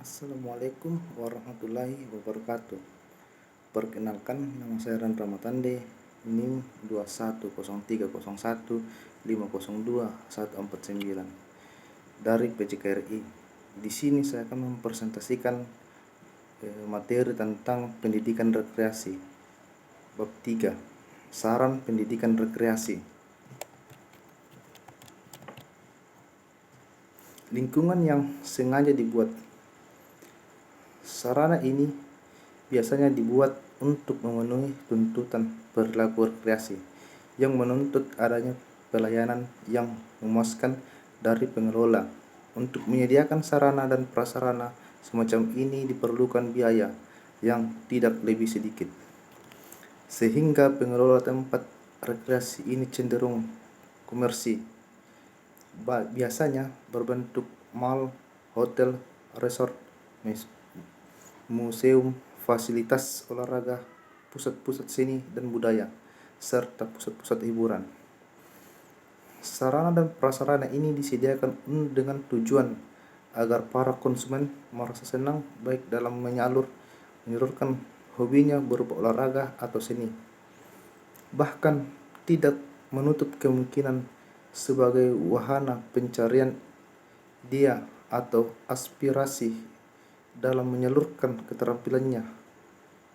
Assalamualaikum warahmatullahi wabarakatuh. Perkenalkan, nama saya Ran Ramatande, NIM 210301502149 dari PCKRI. Di sini saya akan mempresentasikan materi tentang pendidikan rekreasi. Bab 3, saran pendidikan rekreasi. Lingkungan yang sengaja dibuat. Sarana ini biasanya dibuat untuk memenuhi tuntutan perilaku rekreasi yang menuntut adanya pelayanan yang memuaskan dari pengelola. Untuk menyediakan sarana dan prasarana semacam ini diperlukan biaya yang tidak lebih sedikit, sehingga pengelola tempat rekreasi ini cenderung komersi, biasanya berbentuk mall, hotel, resort, museum, fasilitas olahraga, pusat-pusat seni dan budaya, serta pusat-pusat hiburan. Sarana dan prasarana ini disediakan dengan tujuan agar para konsumen merasa senang baik dalam menyalurkan hobinya berupa olahraga atau seni. Bahkan tidak menutup kemungkinan sebagai wahana pencarian dia atau aspirasi dalam menyalurkan keterampilannya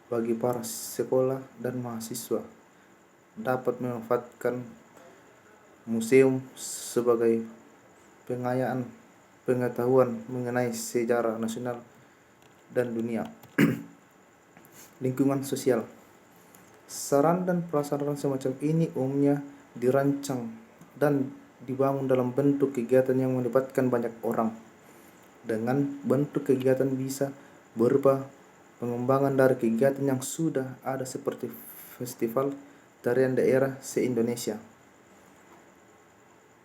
bagi para sekolah dan mahasiswa dapat memanfaatkan museum sebagai pengayaan pengetahuan mengenai sejarah nasional dan dunia. Lingkungan sosial. Saran dan prasarana semacam ini umumnya dirancang dan dibangun dalam bentuk kegiatan yang melibatkan banyak orang. Dengan bentuk kegiatan bisa berupa pengembangan dari kegiatan yang sudah ada seperti festival tarian daerah se-Indonesia,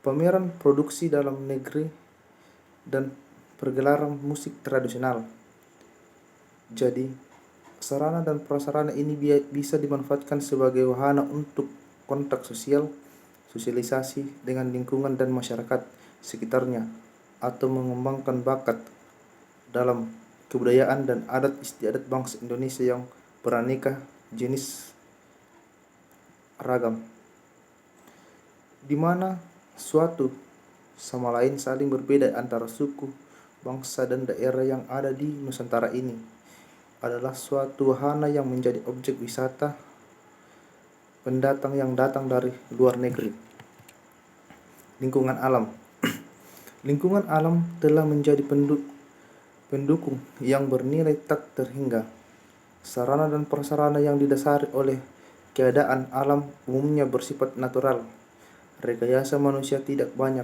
pameran produksi dalam negeri, dan pergelaran musik tradisional. Jadi, sarana dan prasarana ini bisa dimanfaatkan sebagai wahana untuk kontak sosial, sosialisasi dengan lingkungan dan masyarakat sekitarnya, atau mengembangkan bakat dalam kebudayaan dan adat istiadat bangsa Indonesia yang beraneka jenis ragam, di mana suatu sama lain saling berbeda antara suku, bangsa, dan daerah yang ada di Nusantara ini. Adalah suatu wahana yang menjadi objek wisata pendatang yang datang dari luar negeri. Lingkungan alam. Lingkungan alam telah menjadi pendukung yang bernilai tak terhingga. Sarana dan prasarana yang didasari oleh keadaan alam umumnya bersifat natural. Rekayasa manusia tidak banyak,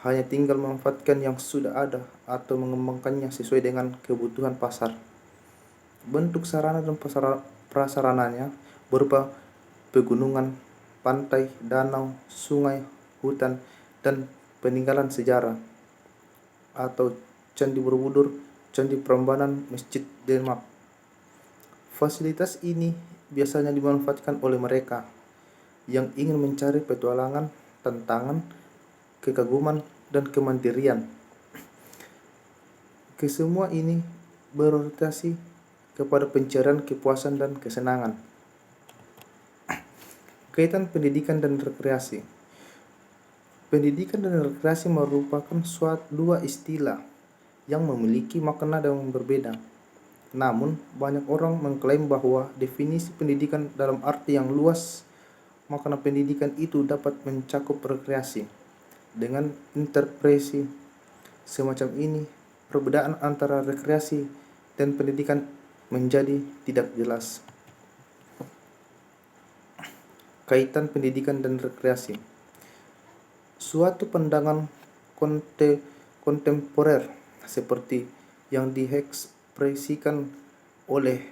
hanya tinggal memanfaatkan yang sudah ada atau mengembangkannya sesuai dengan kebutuhan pasar. Bentuk sarana dan prasarananya berupa pegunungan, pantai, danau, sungai, hutan, dan peninggalan sejarah atau Candi Borobudur, Candi Prambanan, Masjid Demak. Fasilitas ini biasanya dimanfaatkan oleh mereka yang ingin mencari petualangan, tantangan, kekaguman, dan kemandirian. Kesemua ini berorientasi kepada pencarian kepuasan dan kesenangan. Kaitan pendidikan dan rekreasi. Pendidikan dan rekreasi merupakan dua istilah yang memiliki makna yang berbeda. Namun, banyak orang mengklaim bahwa definisi pendidikan dalam arti yang luas, makna pendidikan itu dapat mencakup rekreasi. Dengan interpretasi semacam ini, perbedaan antara rekreasi dan pendidikan menjadi tidak jelas. Kaitan pendidikan dan rekreasi. Suatu pandangan kontemporer seperti yang diekspresikan oleh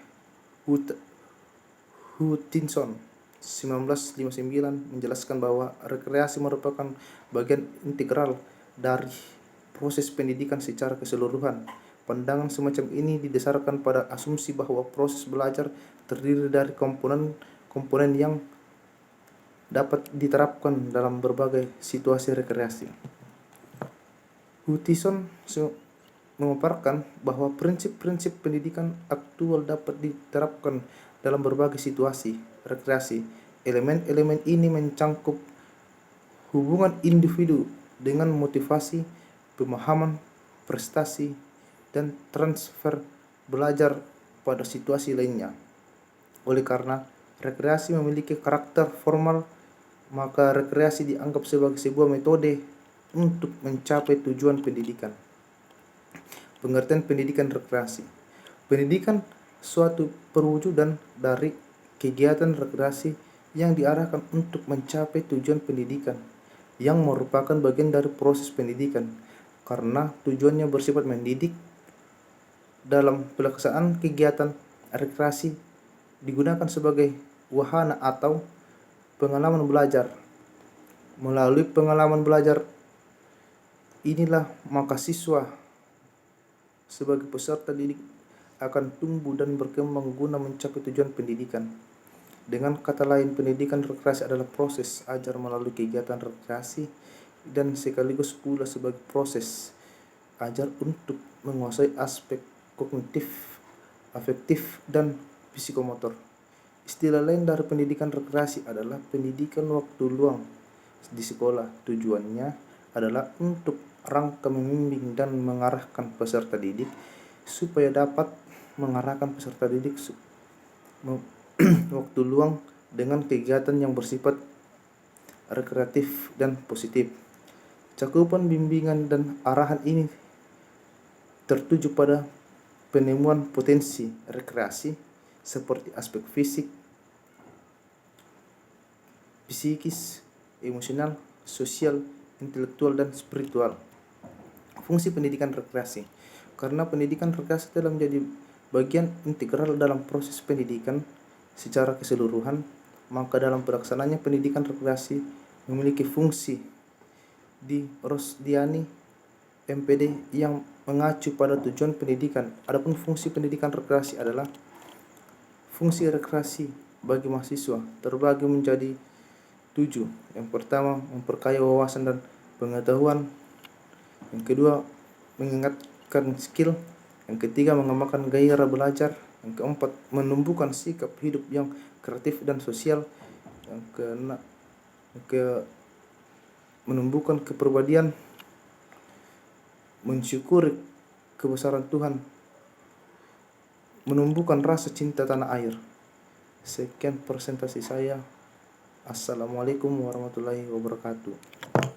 Hutchinson 1959 menjelaskan bahwa rekreasi merupakan bagian integral dari proses pendidikan secara keseluruhan. Pandangan semacam ini didasarkan pada asumsi bahwa proses belajar terdiri dari komponen yang dapat diterapkan dalam berbagai situasi rekreasi. Hutchinson memaparkan bahwa prinsip-prinsip pendidikan aktual dapat diterapkan dalam berbagai situasi rekreasi. Elemen-elemen ini mencangkup hubungan individu dengan motivasi, pemahaman, prestasi, dan transfer belajar pada situasi lainnya. Oleh karena rekreasi memiliki karakter formal, maka rekreasi dianggap sebagai sebuah metode untuk mencapai tujuan pendidikan. Pengertian pendidikan rekreasi. Pendidikan suatu perwujudan dari kegiatan rekreasi yang diarahkan untuk mencapai tujuan pendidikan yang merupakan bagian dari proses pendidikan karena tujuannya bersifat mendidik. Dalam pelaksanaan kegiatan rekreasi digunakan sebagai wahana atau pengalaman belajar. Melalui pengalaman belajar inilah maka siswa sebagai peserta didik akan tumbuh dan berkembang guna mencapai tujuan pendidikan. Dengan kata lain, pendidikan rekreasi adalah proses ajar melalui kegiatan rekreasi dan sekaligus pula sebagai proses ajar untuk menguasai aspek kognitif, afektif, dan psikomotor. Istilah lain dari pendidikan rekreasi adalah pendidikan waktu luang di sekolah. Tujuannya adalah untuk rangka membimbing dan mengarahkan peserta didik supaya dapat mengarahkan peserta didik waktu luang dengan kegiatan yang bersifat rekreatif dan positif. Cakupan bimbingan dan arahan ini tertuju pada penemuan potensi rekreasi seperti aspek fisik, psikis, emosional, sosial, intelektual, dan spiritual. Fungsi pendidikan rekreasi. Karena pendidikan rekreasi telah menjadi bagian integral dalam proses pendidikan secara keseluruhan, maka dalam pelaksanaannya pendidikan rekreasi memiliki fungsi di Rosdiani MPD yang mengacu pada tujuan pendidikan. Adapun fungsi pendidikan rekreasi adalah fungsi rekreasi bagi mahasiswa terbagi menjadi 7. Yang pertama, memperkaya wawasan dan pengetahuan. Yang kedua, mengingatkan skill. Yang ketiga, mengembangkan gairah belajar. Yang keempat, menumbuhkan sikap hidup yang kreatif dan sosial. Yang keenam, menumbuhkan kepribadian, mensyukuri kebesaran Tuhan, menumbuhkan rasa cinta tanah air. Sekian presentasi saya. Assalamualaikum warahmatullahi wabarakatuh.